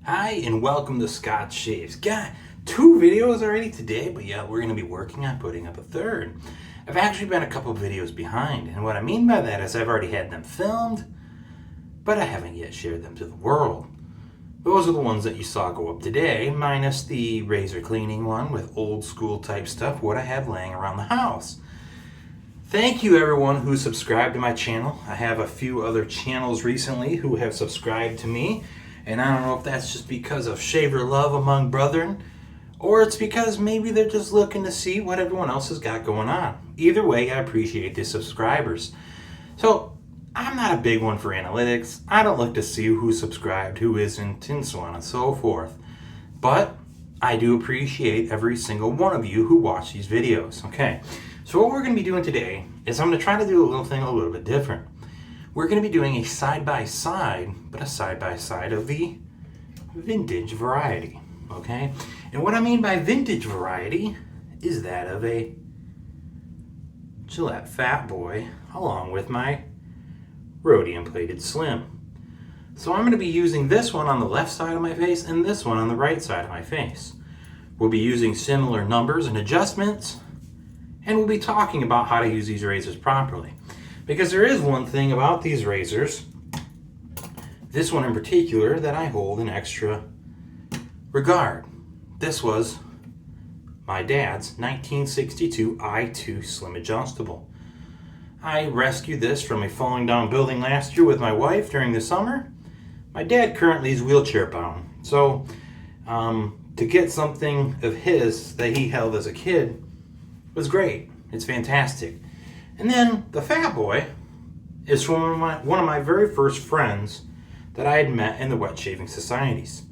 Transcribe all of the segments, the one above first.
Hi and welcome to Scott Shaves. Got 2 videos already today, but yeah, we're going to be working on putting up a third. I've actually been a couple videos behind, and what I mean by that is I've already had them filmed, but I haven't yet shared them to the world. Those are the ones that you saw go up today, minus the razor cleaning one with old school type stuff, what I have laying around the house. Thank you everyone who subscribed to my channel. I have a few other channels recently who have subscribed to me. And I don't know if that's just because of shaver love among brethren, or it's because maybe they're just looking to see what everyone else has got going on. Either way, I appreciate the subscribers. So, I'm not a big one for analytics. I don't look to see who subscribed, who isn't, and so on and so forth. But I do appreciate every single one of you who watch these videos. Okay, so what we're going to be doing today is I'm going to try to do a little thing a little bit different. We're going to be doing a side-by-side, but a side-by-side of the vintage variety, okay? And what I mean by vintage variety is that of a Gillette Fatboy along with my rhodium plated slim. So I'm going to be using this one on the left side of my face and this one on the right side of my face. We'll be using similar numbers and adjustments, and we'll be talking about how to use these razors properly. Because there is one thing about these razors, this one in particular, that I hold in extra regard. This was my dad's 1962 i2 Slim Adjustable. I rescued this from a falling down building last year with my wife during the summer. My dad currently is wheelchair bound, so to get something of his that he held as a kid was great. It's fantastic. And then the Fatboy is from one of my very first friends that I had met in the wet shaving societies.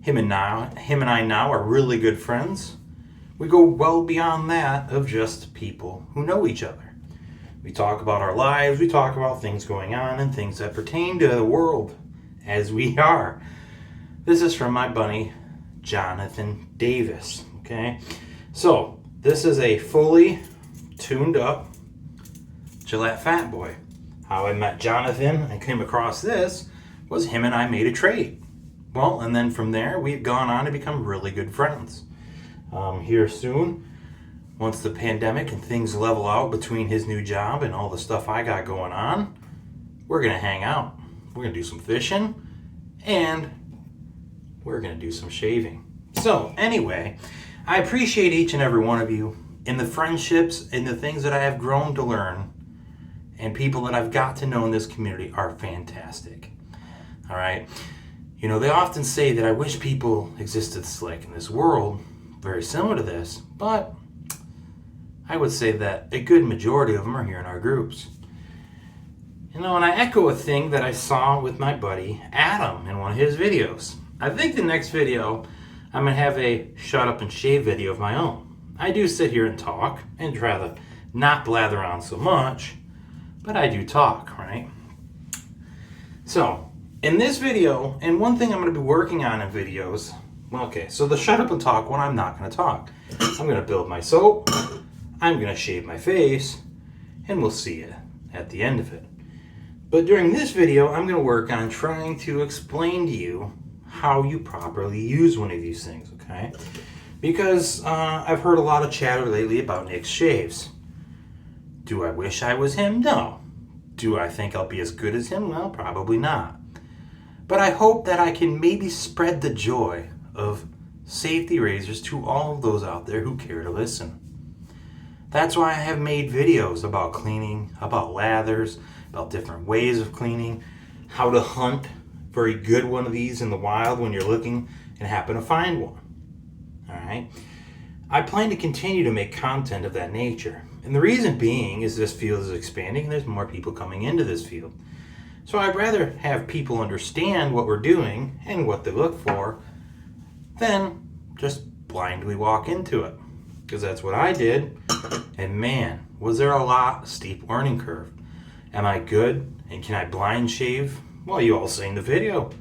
Him and I now are really good friends. We go well beyond that of just people who know each other. We talk about our lives, we talk about things going on and things that pertain to the world as we are. This is from my buddy Jonathan Davis, okay? So, this is a fully tuned up Gillette Fatboy. How I met Jonathan and came across this was him and I made a trade. Well, and then from there, we've gone on to become really good friends. Here soon, once the pandemic and things level out between his new job and all the stuff I got going on, we're going to hang out. We're going to do some fishing, and we're going to do some shaving. So, anyway, I appreciate each and every one of you in the friendships and the things that I have grown to learn. And people that I've got to know in this community are fantastic. All right. You know, they often say that I wish people existed like in this world, very similar to this, but I would say that a good majority of them are here in our groups. You know, and I echo a thing that I saw with my buddy Adam in one of his videos. I think the next video, I'm going to have a shut up and shave video of my own. I do sit here and talk and try to not blather on so much, but I do talk, right? So, in this video, and one thing I'm going to be working on in videos, well, okay, so the shut up and talk one, I'm not going to talk. I'm going to build my soap, I'm going to shave my face, and we'll see it at the end of it. But during this video, I'm going to work on trying to explain to you how you properly use one of these things, okay? Because I've heard a lot of chatter lately about Nick's shaves. Do I wish I was him? No. Do I think I'll be as good as him? Well, probably not. But I hope that I can maybe spread the joy of safety razors to all of those out there who care to listen. That's why I have made videos about cleaning, about lathers, about different ways of cleaning, how to hunt for a good one of these in the wild when you're looking and happen to find one. All right? I plan to continue to make content of that nature. And the reason being is this field is expanding and there's more people coming into this field. So I'd rather have people understand what we're doing and what they look for than just blindly walk into it. Because that's what I did. And man, was there a steep learning curve. Am I good? And can I blind shave? Well, you all seen the video.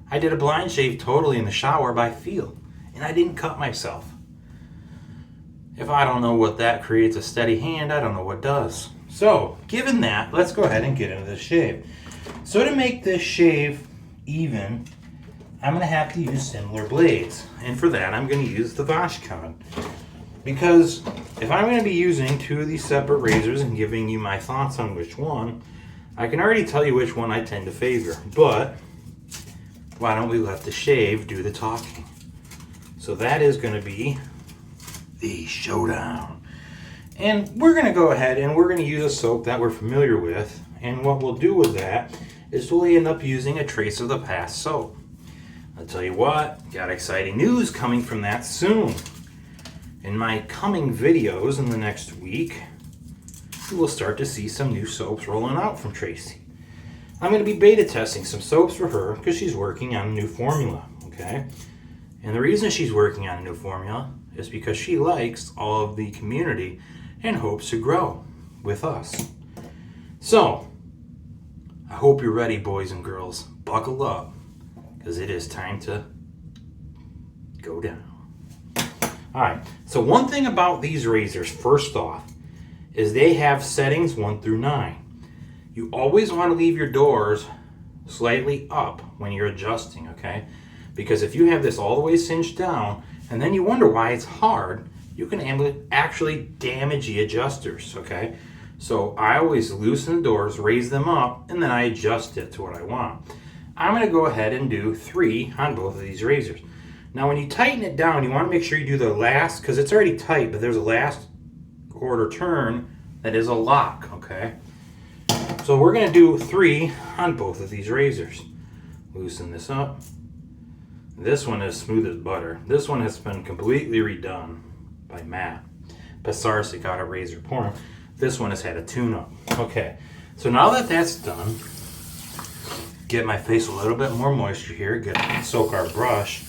I did a blind shave totally in the shower by feel. And I didn't cut myself. If I don't know what that creates a steady hand, I don't know what does. So, given that, let's go ahead and get into this shave. So to make this shave even, I'm going to have to use similar blades. And for that, I'm going to use the Vashcon. Because if I'm going to be using two of these separate razors and giving you my thoughts on which one, I can already tell you which one I tend to favor. But why don't we let the shave do the talking? So that is going to be the showdown. And we're going to go ahead and we're going to use a soap that we're familiar with. And what we'll do with that is we'll end up using a Trace of the Past soap. I'll tell you what, got exciting news coming from that soon. In my coming videos in the next week, you will start to see some new soaps rolling out from Tracy. I'm going to be beta testing some soaps for her because she's working on a new formula, okay? And the reason she's working on a new formula is because she likes all of the community and hopes to grow with us. So, I hope you're ready, boys and girls. Buckle up, because it is time to go down. Alright, so one thing about these razors, first off, is they have settings 1 through 9. You always want to leave your doors slightly up when you're adjusting, okay? Because if you have this all the way cinched down, and then you wonder why it's hard, you can actually damage the adjusters, okay? So I always loosen the doors, raise them up, and then I adjust it to what I want. I'm going to go ahead and do 3 on both of these razors. Now when you tighten it down, you want to make sure you do the last, because it's already tight, but there's a last quarter turn that is a lock, okay? So we're going to do 3 on both of these razors. Loosen this up. This one is smooth as butter. This one has been completely redone by Matt Pasarsic out at Razor Porn. This one has had a tune-up. Okay, so now that that's done, get my face a little bit more moisture here, soak our brush.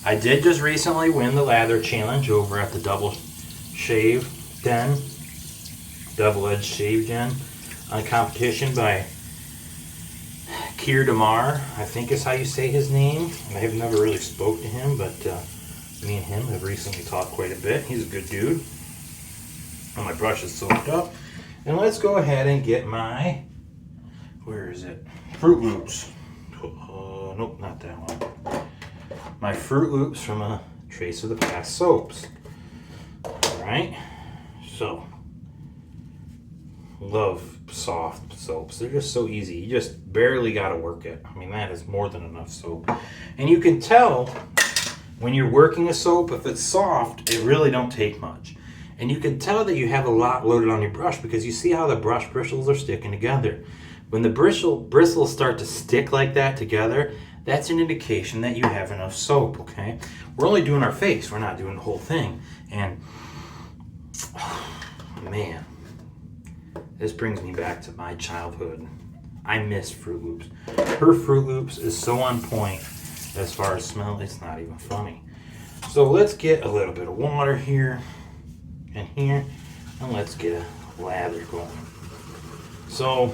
I did just recently win the lather challenge over at the Double-Edged Shave Den competition by Keir Damar, I think is how you say his name. I have never really spoke to him, but me and him have recently talked quite a bit. He's a good dude. And my brush is soaked up. And let's go ahead and get my, where is it? Fruit Loops. Nope, not that one. My Fruit Loops from a Trace of the Past soaps. Alright, so, love soft soaps. They're just so easy. You just barely got to work it. I mean, that is more than enough soap. And you can tell when you're working a soap, if it's soft, it really don't take much. And you can tell that you have a lot loaded on your brush because you see how the brush bristles are sticking together. When the bristles start to stick like that together, that's an indication that you have enough soap, okay? We're only doing our face. We're not doing the whole thing. And, oh, man, this brings me back to my childhood. I miss Fruit Loops. Her Fruit Loops is so on point as far as smell, it's not even funny. So let's get a little bit of water here and here, and let's get a lather going. So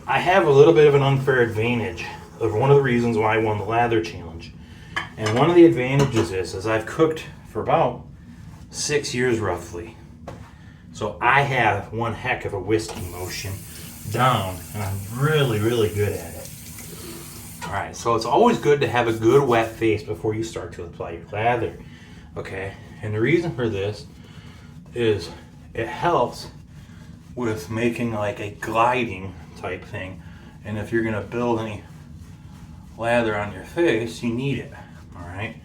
I have a little bit of an unfair advantage of one of the reasons why I won the lather challenge. And one of the advantages is I've cooked for about 6 years roughly. So I have one heck of a whiskey motion down, and I'm really, really good at it. Alright, so it's always good to have a good wet face before you start to apply your lather. Okay, and the reason for this is it helps with making like a gliding type thing. And if you're going to build any lather on your face, you need it. Alright.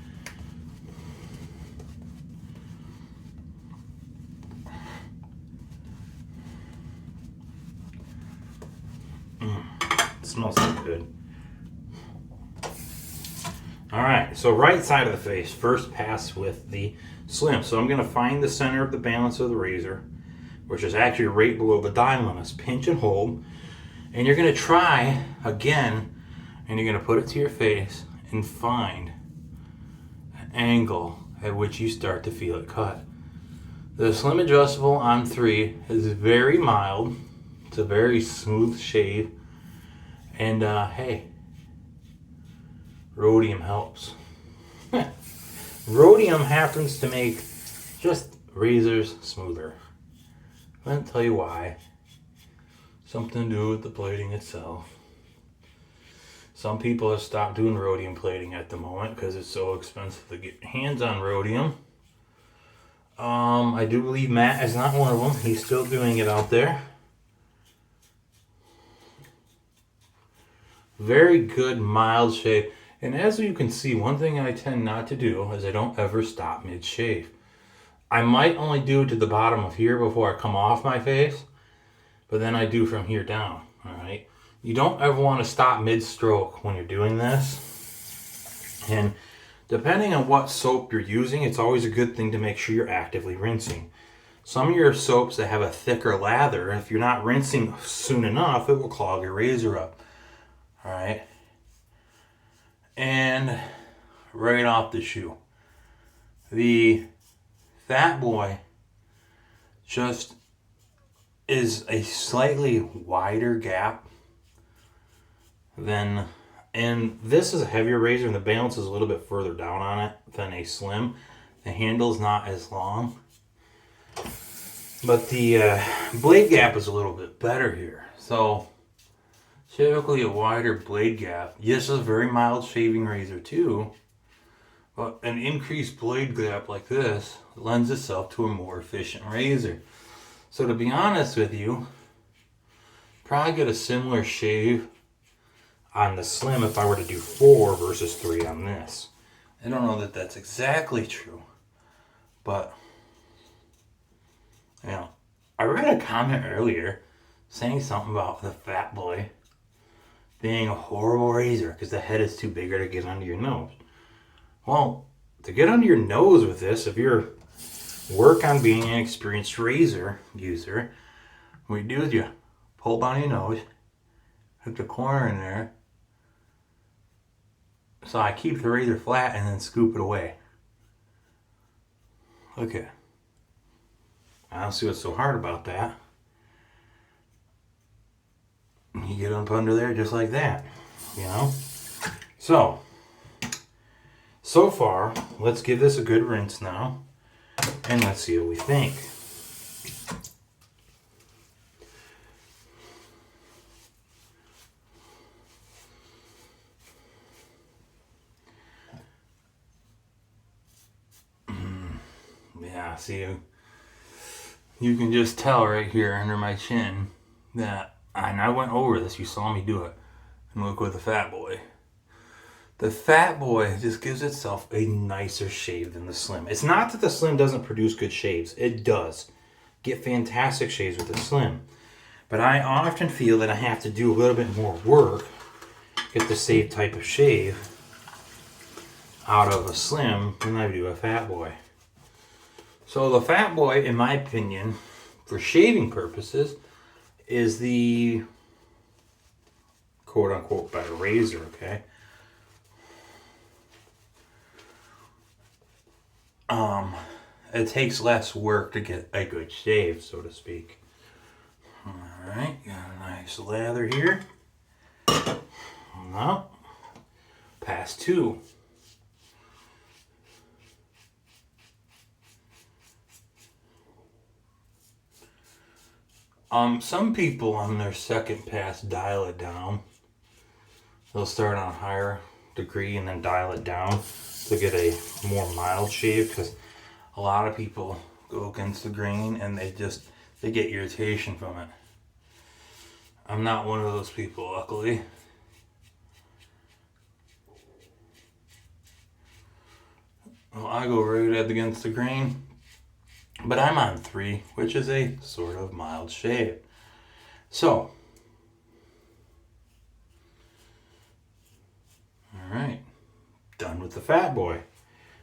It smells so good. Alright, so right side of the face, first pass with the Slim. So I'm going to find the center of the balance of the razor, which is actually right below the dial on us. Pinch and hold. And you're going to try again, and you're going to put it to your face and find an angle at which you start to feel it cut. The Slim Adjustable on 3 is very mild. It's a very smooth shave. And hey, rhodium helps. Rhodium happens to make just razors smoother. I won't tell you why. Something to do with the plating itself. Some people have stopped doing rhodium plating at the moment because it's so expensive to get hands on rhodium. I do believe Matt is not one of them. He's still doing it out there. Very good, mild shave. And as you can see, one thing I tend not to do is I don't ever stop mid-shave. I might only do it to the bottom of here before I come off my face, but then I do from here down, all right? You don't ever want to stop mid-stroke when you're doing this. And depending on what soap you're using, it's always a good thing to make sure you're actively rinsing. Some of your soaps that have a thicker lather, if you're not rinsing soon enough, it will clog your razor up. All right. And right off the shoe, the Fatboy just is a slightly wider gap than, and this is a heavier razor and the balance is a little bit further down on it than a slim. The handle's not as long, but the blade gap is a little bit better here. So typically a wider blade gap. Yes, it's a very mild shaving razor too, but an increased blade gap like this lends itself to a more efficient razor. So to be honest with you, probably get a similar shave on the slim if I were to do 4 versus 3 on this. I don't know that that's exactly true, but you know, I read a comment earlier saying something about the Fatboy being a horrible razor because the head is too big to get under your nose. Well, to get under your nose with this, if you're work on being an experienced razor user, what you do is you pull down your nose, hook the corner in there. So I keep the razor flat and then scoop it away. Okay. I don't see what's so hard about that. You get up under there just like that, you know? So far, let's give this a good rinse now, and let's see what we think. Yeah, see, you can just tell right here under my chin that, and I went over this, you saw me do it, and look with the Fatboy. The Fatboy just gives itself a nicer shave than the Slim. It's not that the Slim doesn't produce good shaves. It does. Get fantastic shaves with the Slim. But I often feel that I have to do a little bit more work to get the same type of shave out of a Slim than I do a Fatboy. So the Fatboy, in my opinion, for shaving purposes, is the quote-unquote better razor, okay? It takes less work to get a good shave, so to speak. Alright, got a nice lather here. Now, pass 2. Some people on their second pass dial it down. They'll start on a higher degree and then dial it down to get a more mild shave, because a lot of people go against the grain and they get irritation from it. I'm not one of those people, luckily. Well, I go right against the grain, but I'm on 3, which is a sort of mild shave. So, all right, done with the Fatboy.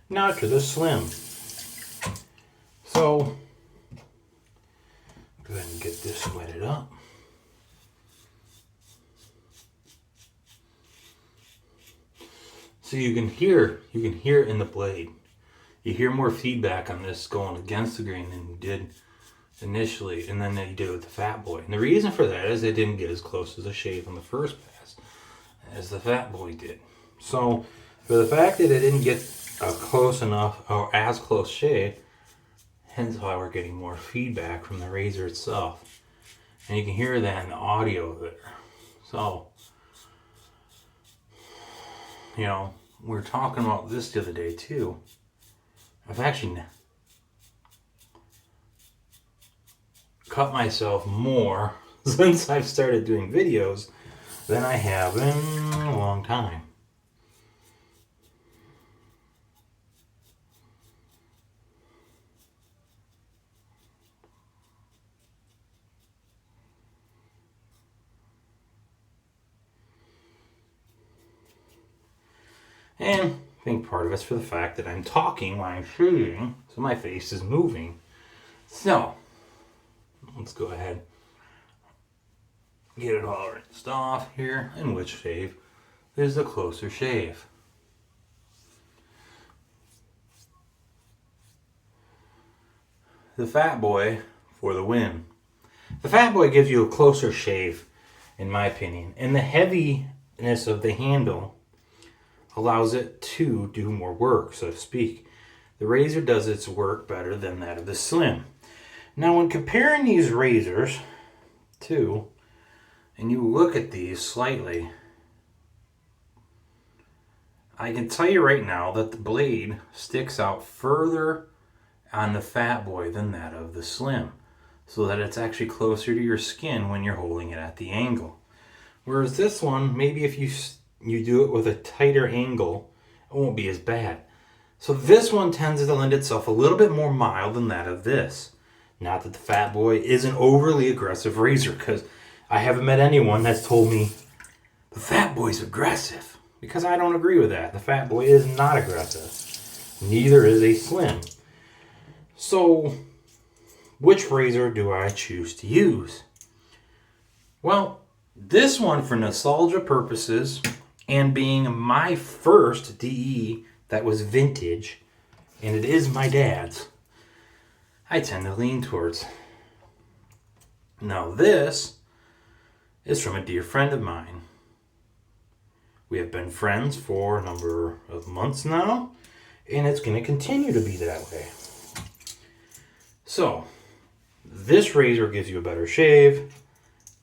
Now to the Slim. So, go ahead and get this wetted up. So you can hear it in the blade. You hear more feedback on this going against the grain than you did initially, and then you did with the Fatboy. And the reason for that is it didn't get as close as a shave on the first pass as the Fatboy did. So for the fact that it didn't get a close enough or as close shave, hence why we're getting more feedback from the razor itself. And you can hear that in the audio there. So You know, we were talking about this the other day too. I've actually cut myself more since I've started doing videos than I have in a long time. And I think part of it's for the fact that I'm talking while I'm shooting, so my face is moving. So, let's go ahead, get it all rinsed off here. And which shave is the closer shave? The Fatboy for the win. The Fatboy gives you a closer shave, in my opinion, and the heaviness of the handle allows it to do more work, so to speak. The razor does its work better than that of the Slim. Now, when comparing these razors too, and you look at these slightly, I can tell you right now that the blade sticks out further on the Fatboy than that of the Slim, so that it's actually closer to your skin when you're holding it at the angle. Whereas this one, maybe if you do it with a tighter angle, it won't be as bad. So this one tends to lend itself a little bit more mild than that of this. Not that the Fatboy is an overly aggressive razor, because I haven't met anyone that's told me the Fatboy's aggressive, because I don't agree with that. The Fatboy is not aggressive. Neither is a Slim. So, which razor do I choose to use? Well, this one, for nostalgia purposes, and being my first DE that was vintage, and it is my dad's, I tend to lean towards. Now this is from a dear friend of mine. We have been friends for a number of months now, and it's going to continue to be that way. So, this razor gives you a better shave.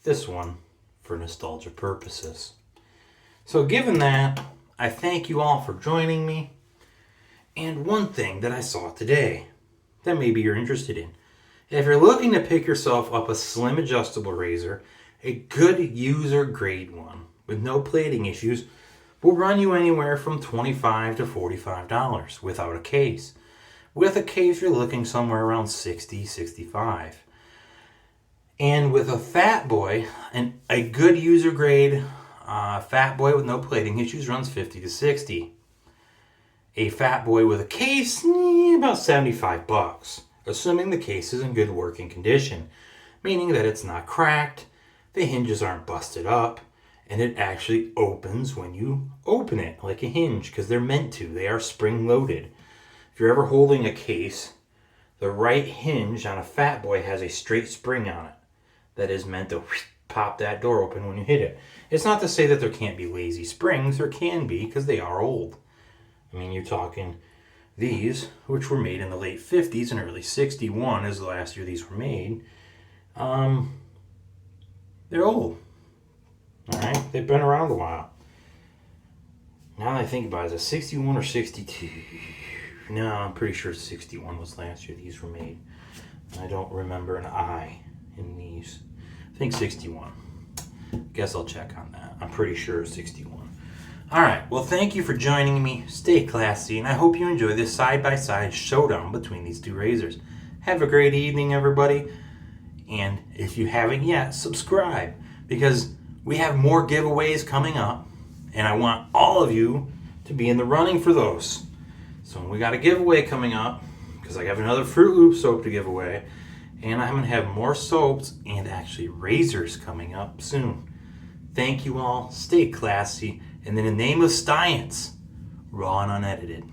This one for nostalgia purposes. So given that, I thank you all for joining me. And one thing that I saw today that maybe you're interested in. If you're looking to pick yourself up a slim adjustable razor, a good user grade one with no plating issues will run you anywhere from $25 to $45 without a case. With a case, you're looking somewhere around $60, $65. And with a Fatboy, and a good user grade Fatboy with no plating issues runs $50 to $60. A Fatboy with a case, about $75, assuming the case is in good working condition, meaning that it's not cracked, the hinges aren't busted up, and it actually opens when you open it like a hinge, because they're meant to. They are spring loaded. If you're ever holding a case, the right hinge on a Fatboy has a straight spring on it that is meant to pop that door open when you hit it. It's not to say that there can't be lazy springs. There can be, because they are old. I mean, you're talking these, which were made in the late 50s and early 61 is the last year these were made. They're old. All right? They've been around a while. Now that I think about it, is it 61 or 62? No, I'm pretty sure 61 was last year these were made. I don't remember an I in these. I think 61. Guess I'll check on that. I'm pretty sure 61. Alright, well, thank you for joining me. Stay classy, and I hope you enjoy this side-by-side showdown between these two razors. Have a great evening, everybody. And if you haven't yet, subscribe, because we have more giveaways coming up, and I want all of you to be in the running for those. So we got a giveaway coming up, because I have another Fruit Loop soap to give away, and I'm going to have more soaps and actually razors coming up soon. Thank you all. Stay classy. And in the name of science, raw and unedited.